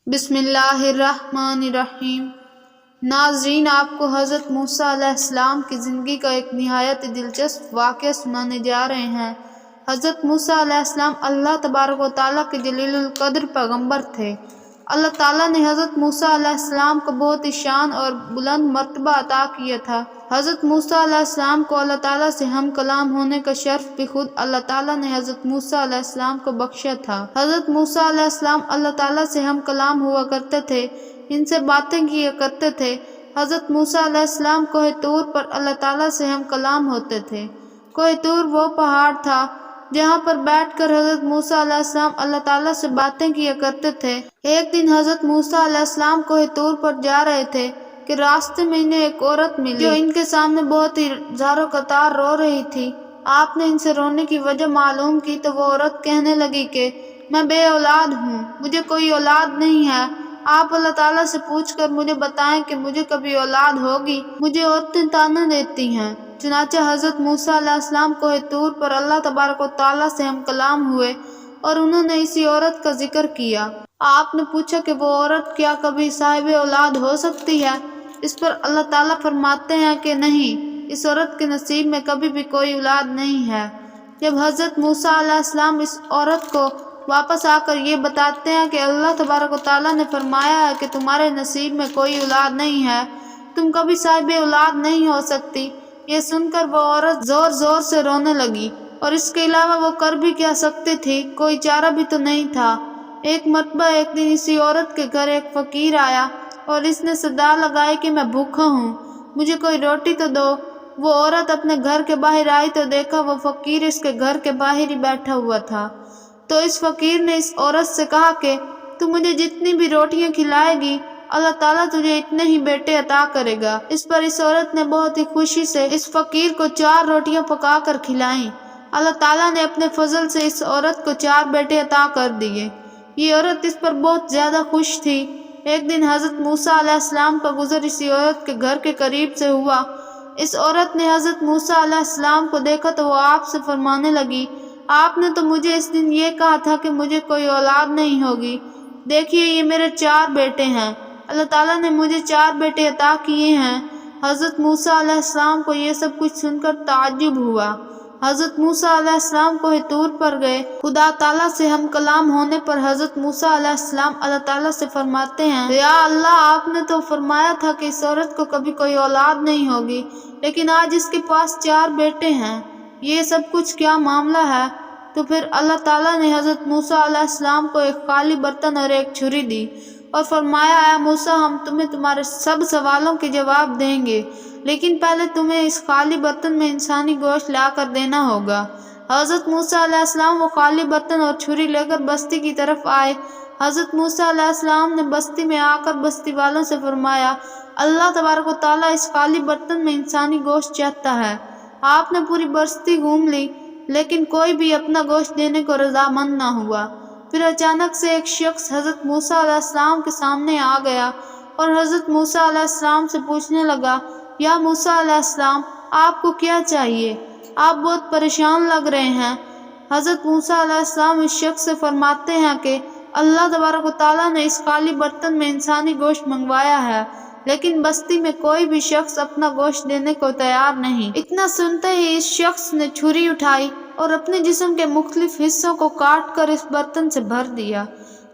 बिस्मिल्लाहिर्रहमानिर्रहीम। नाज़रीन, आपको हज़रत मूसा अलैहिस्सलाम की ज़िंदगी का एक निहायत दिलचस्प वाक़या सुनाने जा रहे हैं। हज़रत मूसा अलैहिस्सलाम अल्लाह तबारक व तआला के जलीलुल क़द्र पैगम्बर थे। अल्लाह ताला ने हज़रत मूसा अलैहिस्सलाम को बहुत ही शान और बुलंद मर्तबा अता किया था। हज़रत मूसा अलैहिस्सलाम को अल्लाह ताला से हम कलाम होने का शर्फ भी खुद अल्लाह ताला ने हज़रत मूसा अलैहिस्सलाम को बख्शा था। हज़रत मूसा अलैहिस्सलाम अल्लाह ताला से हम कलाम हुआ करते थे, इनसे बातें किया करते थे। हज़रत मूसा अलैहिस्सलाम कोह तूर पर अल्लाह ताला से हम कलाम होते थे। कोह तूर वो पहाड़ था जहाँ पर बैठकर हज़रत मूसा अलैहिस्सलाम अल्लाह ताला से बातें किया करते थे। एक दिन हज़रत मूसा अलैहिस्सलाम कोह तूर पर जा रहे थे कि रास्ते में इन्हें एक औरत मिली जो इनके सामने बहुत ही ज़ारो कतार रो रही थी। आपने इनसे रोने की वजह मालूम की तो वो औरत कहने लगी कि मैं बे औलाद हूँ, मुझे कोई औलाद नहीं है। आप अल्लाह ताला से पूछकर मुझे बताएं कि मुझे कभी औलाद होगी। मुझे औरतें ताना देती हैं। चुनांचे हज़रत मूसा अलैहिस्सलाम कोह तूर पर अल्लाह तबारक व तआला से हम कलाम हुए और उन्होंने इसी औरत का जिक्र किया। आपने पूछा कि वो औरत क्या कभी साहिब औलाद हो सकती है? इस पर अल्लाह ताला फरमाते हैं कि नहीं, इस औरत के नसीब में कभी भी कोई औलाद नहीं है। जब हज़रत मूसा अलैहिस्सलाम इस औरत को वापस आकर ये बताते हैं कि अल्लाह तबारक व तआला ने फरमाया है कि तुम्हारे नसीब में कोई औलाद नहीं है, तुम कभी साहिब औलाद नहीं हो सकती। ये सुनकर वो औरत जोर जोर से रोने लगी और इसके अलावा वो कर भी क्या सकती थी, कोई चारा भी तो नहीं था। एक मरतबा एक दिन इसी औरत के घर एक फ़कीर आया और इसने सदा लगाई कि मैं भूखा हूँ, मुझे कोई रोटी तो दो। वो औरत अपने घर के बाहर आई तो देखा वो फ़कीर इसके घर के बाहर ही बैठा हुआ था। तो इस फ़कीर ने इस औरत से कहा कि तू मुझे जितनी भी रोटियां खिलाएगी अल्लाह ताला तुझे इतने ही बेटे अता करेगा। इस पर इस औरत ने बहुत ही खुशी से इस फ़कीर को 4 रोटियां पका कर खिलाईं। अल्लाह ताला ने अपने फजल से इस औरत को 4 बेटे अता कर दिए। ये औरत इस पर बहुत ज़्यादा खुश थी। एक दिन हज़रत मूसा अलैहिस्सलाम का गुज़र इसी औरत के घर के करीब से हुआ। इस औरत ने हज़रत मूसा अलैहिस्सलाम को देखा तो वो आपसे फरमाने लगी, आपने तो मुझे इस दिन ये कहा था कि मुझे कोई औलाद नहीं होगी। देखिए ये मेरे 4 बेटे हैं, अल्लाह ताला ने मुझे 4 बेटे अता किए हैं। हज़रत मूसा अलैहिस्सलाम को ये सब कुछ सुनकर ताज्जुब हुआ। हज़रत मूसा अलैहिस्सलाम कोह तूर पर गए। खुदा ताला से हम कलाम होने पर हज़रत मूसा अलैहिस्सलाम अल्लाह ताला से फरमाते हैं, या अल्लाह, आपने तो फरमाया था कि इस औरत को कभी कोई औलाद नहीं होगी, लेकिन आज इसके पास 4 बेटे हैं, ये सब कुछ क्या मामला है? तो फिर अल्लाह ताला ने हज़रत मूसा अलैहिस्सलाम को एक खाली बर्तन और एक छुरी दी और फरमाया, ऐ मूसा, हम तुम्हें तुम्हारे सब सवालों के जवाब देंगे, लेकिन पहले तुम्हें इस खाली बर्तन में इंसानी गोश्त लाकर देना होगा। हज़रत मूसा अलैहिस्सलाम वो खाली बर्तन और छुरी लेकर बस्ती की तरफ आए। हज़रत मूसा अलैहिस्सलाम ने बस्ती में आकर बस्ती वालों से फरमाया, अल्लाह तबारक व तआला इस खाली बर्तन में इंसानी गोश्त चाहता है। आपने पूरी बस्ती घूम ली, लेकिन कोई भी अपना गोश्त देने को रज़ामंद ना हुआ। फिर अचानक से एक शख्स हज़रत मूसा अलैहिस्सलाम के सामने आ गया और हज़रत मूसा अलैहिस्सलाम से पूछने लगा, या मूसा अलैहिस्सलाम, आपको क्या चाहिए? आप बहुत परेशान लग रहे हैं। हज़रत मूसा अलैहिस्सलाम इस शख्स से फरमाते हैं कि अल्लाह तबारक व तआला ने इस खाली बर्तन में इंसानी गोश्त मंगवाया है, लेकिन बस्ती में कोई भी शख्स अपना गोश्त देने को तैयार नहीं। इतना सुनते ही इस शख्स ने छुरी उठाई और अपने जिस्म के मुख्तलिफ हिस्सों को काट कर इस बर्तन से भर दिया,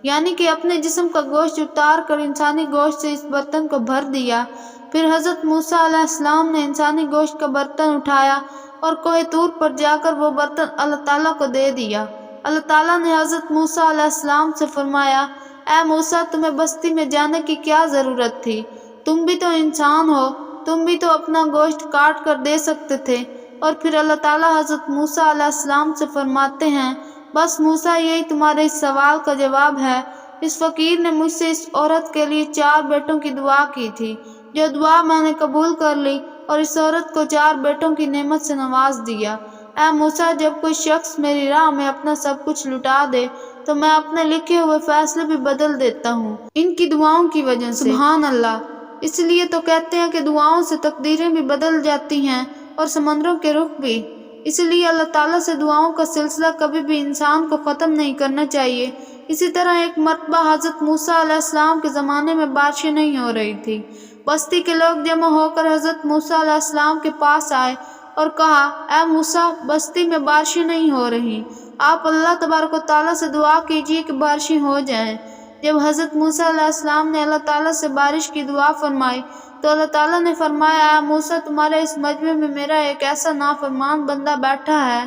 यानी कि अपने जिस्म का गोश्त उतार कर इंसानी गोश्त से इस बर्तन को भर दिया। फिर हज़रत मूसा अलैहिस्सलाम ने इंसानी गोश्त का बर्तन उठाया और कोह तूर पर जाकर वो बर्तन अल्लाह ताला को दे दिया। अल्लाह ताला ने हज़रत मूसा अलैहिस्सलाम से फरमाया, ऐ मूसा, तुम्हें बस्ती में जाने की क्या ज़रूरत थी? तुम भी तो इंसान हो, तुम भी तो अपना गोश्त काट कर दे सकते थे। और फिर अल्लाह ताला हज़रत मूसा अलैहिस्सलाम से फरमाते हैं, बस मूसा, यही तुम्हारे इस सवाल का जवाब है। इस फ़कीर ने मुझसे इस औरत के लिए 4 बेटों की दुआ की थी, जो दुआ मैंने कबूल कर ली और इस औरत को 4 बेटों की नेमत से नवाज दिया। ऐ मूसा, जब कोई शख्स मेरी राह में अपना सब कुछ लुटा दे तो मैं अपने लिखे हुए फैसले भी बदल देता हूँ, इनकी दुआओं की वजह से। सुभान अल्लाह। इसलिए तो कहते हैं कि दुआओं से तकदीरें भी बदल जाती हैं और समंदरों के रुख भी। इसलिए अल्लाह ताला से दुआओं का सिलसिला कभी भी इंसान को ख़त्म नहीं करना चाहिए। اسی طرح ایک مرتبہ حضرت موسیٰ علیہ السلام کے زمانے میں بارشیں نہیں ہو رہی تھی۔ بستی کے لوگ جمع ہو کر حضرت موسیٰ علیہ السلام کے پاس آئے اور کہا، اے موسیٰ، بستی میں بارشیں نہیں ہو رہی، آپ اللہ تبارک و تعالیٰ سے دعا کیجیے کہ بارشیں ہو جائیں۔ جب حضرت موسیٰ علیہ السلام نے اللہ تعالیٰ سے بارش کی دعا فرمائی تو اللہ تعالیٰ نے فرمایا، اے موسیٰ، تمہارے اس مجمع میں میرا ایک ایسا نافرمان بندہ بیٹھا ہے،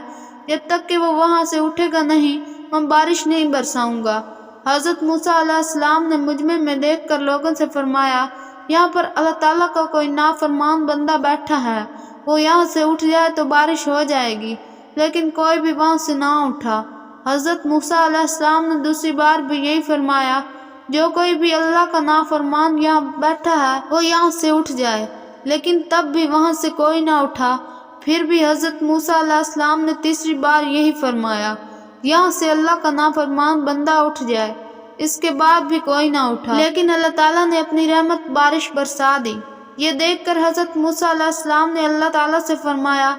جب تک کہ وہ وہاں سے اٹھے گا نہیں میں بارش نہیں برساؤں گا۔ حضرت موسیٰ علیہ السلام نے مجمع میں دیکھ کر لوگوں سے فرمایا، یہاں پر اللہ تعالیٰ کا کوئی نافرمان بندہ بیٹھا ہے، وہ یہاں سے اٹھ جائے تو بارش ہو جائے گی، لیکن کوئی بھی وہاں سے نہ اٹھا۔ حضرت موسیٰ علیہ السلام نے دوسری بار بھی یہی فرمایا، جو کوئی بھی اللہ کا نافرمان یہاں بیٹھا ہے وہ یہاں سے اٹھ جائے، لیکن تب بھی وہاں سے کوئی نہ اٹھا۔ پھر بھی حضرت موسیٰ علیہ السلام نے تیسری بار یہی فرمایا، یہاں سے اللہ کا نافرمان بندہ اٹھ جائے، اس کے بعد بھی کوئی نہ اٹھا، لیکن اللہ تعالیٰ نے اپنی رحمت بارش برسا دی۔ یہ دیکھ کر حضرت موسیٰ علیہ السلام نے اللہ تعالیٰ سے فرمایا،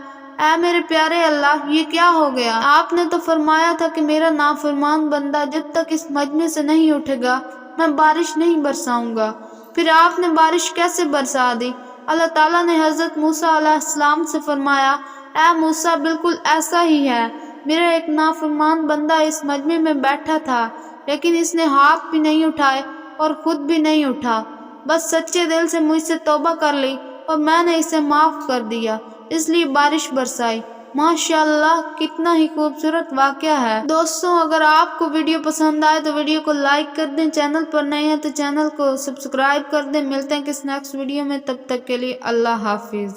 اے میرے پیارے اللہ، یہ کیا ہو گیا؟ آپ نے تو فرمایا تھا کہ میرا نافرمان بندہ جب تک اس مجمع سے نہیں اٹھے گا میں بارش نہیں برساؤں گا، پھر آپ نے بارش کیسے برسا دی؟ اللہ تعالیٰ نے حضرت موسیٰ علیہ السلام سے فرمایا، اے موسیٰ، بالکل ایسا ہی ہے، میرا ایک نافرمان بندہ اس مجمع میں بیٹھا تھا، لیکن اس نے ہاتھ بھی نہیں اٹھائے اور خود بھی نہیں اٹھا، بس سچے دل سے مجھ سے توبہ کر لی اور میں نے اسے معاف کر دیا، اس لیے بارش برسائی۔ ماشاءاللہ، کتنا ہی خوبصورت واقعہ ہے۔ دوستوں، اگر آپ کو ویڈیو پسند آئے تو ویڈیو کو لائک کر دیں، چینل پر نئے ہیں تو چینل کو سبسکرائب کر دیں۔ ملتے ہیں کس نیکسٹ ویڈیو میں، تب تک کے لیے اللہ حافظ۔